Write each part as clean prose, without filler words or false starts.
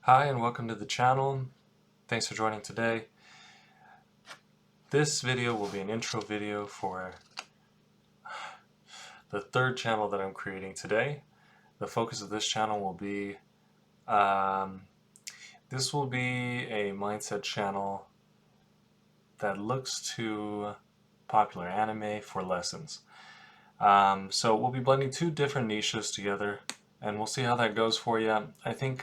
Hi and welcome to the channel. Thanks for joining today. This video will be an intro video for the third channel that I'm creating today. The focus of this channel will be, this will be a mindset channel that looks to popular anime for lessons. So we'll be blending two different niches together and we'll see how that goes for you. I think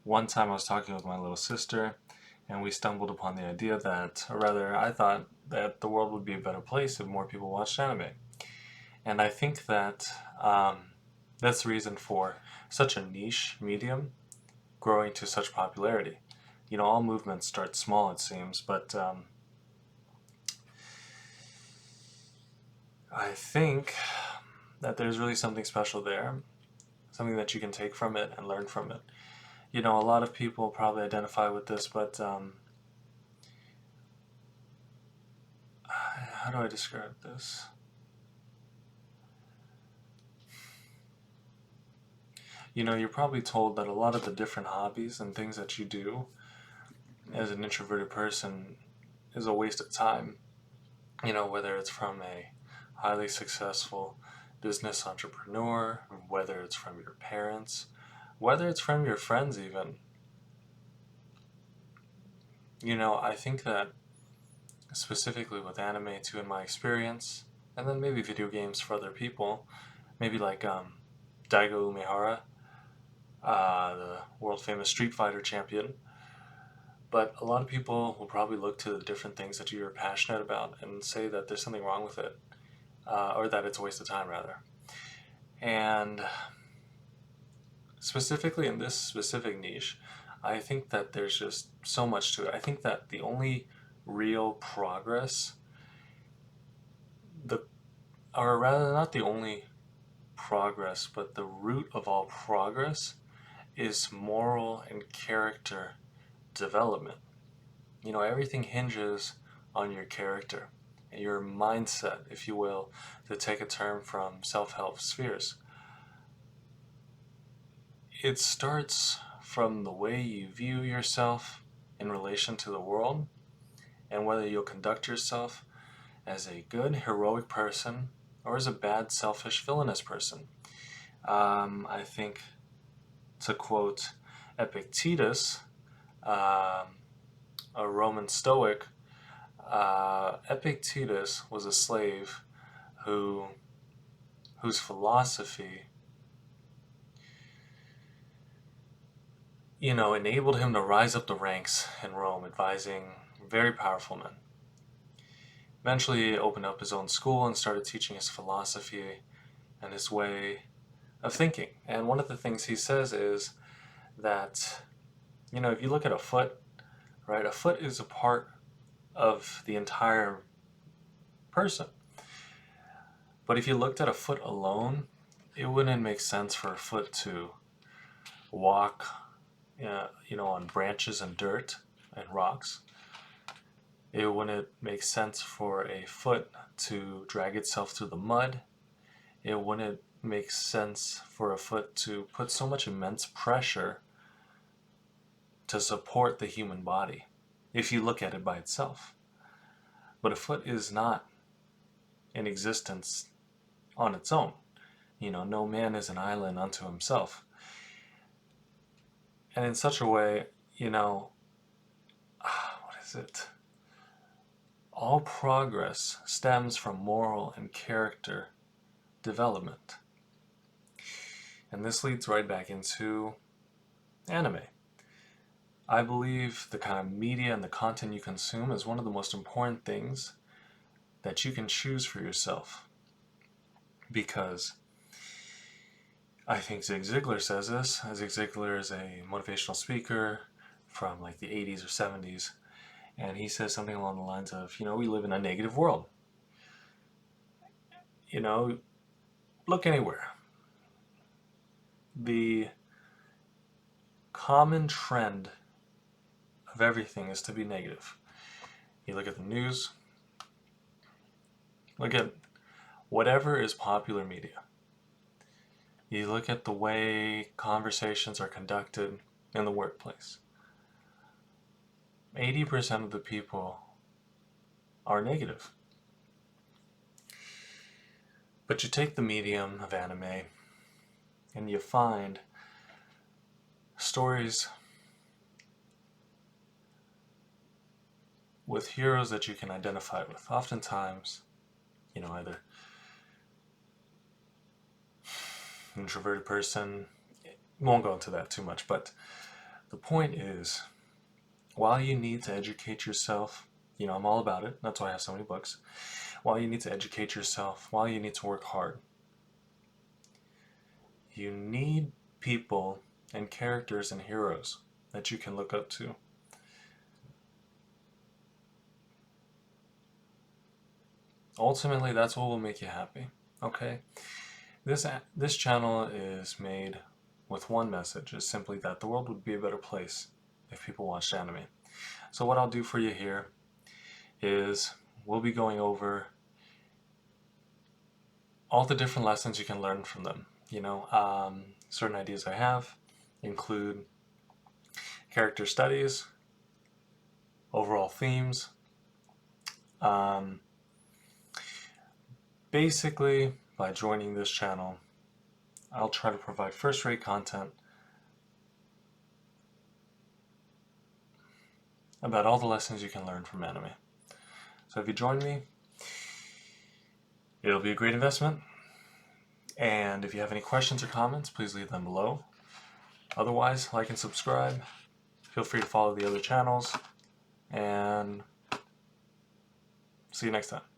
one time I was talking with my little sister and we stumbled upon the idea that, or rather I thought that the world would be a better place if more people watched anime. And I think that that's the reason for such a niche medium growing to such popularity. You know, all movements start small, it seems, but I think that there's really something special there, something that you can take from it and learn from it. You know, a lot of people probably identify with this, but how do I describe this? You know, you're probably told that a lot of the different hobbies and things that you do as an introverted person is a waste of time. You know, whether it's from a highly successful business entrepreneur, whether it's from your parents, whether it's from your friends even. You know, I think that specifically with anime too, in my experience, and then maybe video games for other people, maybe like Daigo Umehara, the world famous Street Fighter champion. But a lot of people will probably look to the different things that you're passionate about and say that there's something wrong with it, or that it's a waste of time rather. And specifically in this specific niche, I think that there's just so much to it. I think that the only real progress, or rather not the only progress, but the root of all progress is moral and character development. You know, everything hinges on your character, and your mindset, if you will, to take a term from self-help spheres. It starts from the way you view yourself in relation to the world, and whether you'll conduct yourself as a good, heroic person or as a bad, selfish, villainous person. I think, to quote Epictetus, a Roman Stoic, Epictetus was a slave whose philosophy, you know, enabled him to rise up the ranks in Rome, advising very powerful men. Eventually, he opened up his own school and started teaching his philosophy and his way of thinking. And one of the things he says is that, you know, if you look at a foot, right, a foot is a part of the entire person. But if you looked at a foot alone, it wouldn't make sense for a foot to walk, you know, on branches and dirt and rocks. It wouldn't make sense for a foot to drag itself through the mud. It wouldn't make sense for a foot to put so much immense pressure to support the human body, if you look at it by itself. But a foot is not in existence on its own. You know, no man is an island unto himself. And in such a way, you know, what is it? All progress stems from moral and character development. And this leads right back into anime. I believe the kind of media and the content you consume is one of the most important things that you can choose for yourself. Because I think Zig Ziglar says this. Zig Ziglar is a motivational speaker from like the 80s or 70s. And he says something along the lines of, you know, we live in a negative world. You know, look anywhere. The common trend of everything is to be negative. You look at the news, look at whatever is popular media. You look at the way conversations are conducted in the workplace. 80% of the people are negative. But you take the medium of anime and you find stories with heroes that you can identify with. Oftentimes, either introverted person, won't go into that too much, but the point is, while you need to educate yourself, I'm all about it, that's why I have so many books. While you need to educate yourself, while you need to work hard, you need people and characters and heroes that you can look up to. Ultimately, that's what will make you happy, okay? This channel is made with one message, is simply that the world would be a better place if people watched anime. So what I'll do for you here is we'll be going over all the different lessons you can learn from them. Certain ideas I have include character studies, overall themes. Basically, by joining this channel, I'll try to provide first-rate content about all the lessons you can learn from anime. So if you join me, it'll be a great investment. And if you have any questions or comments, please leave them below. Otherwise, like and subscribe. Feel free to follow the other channels. And see you next time.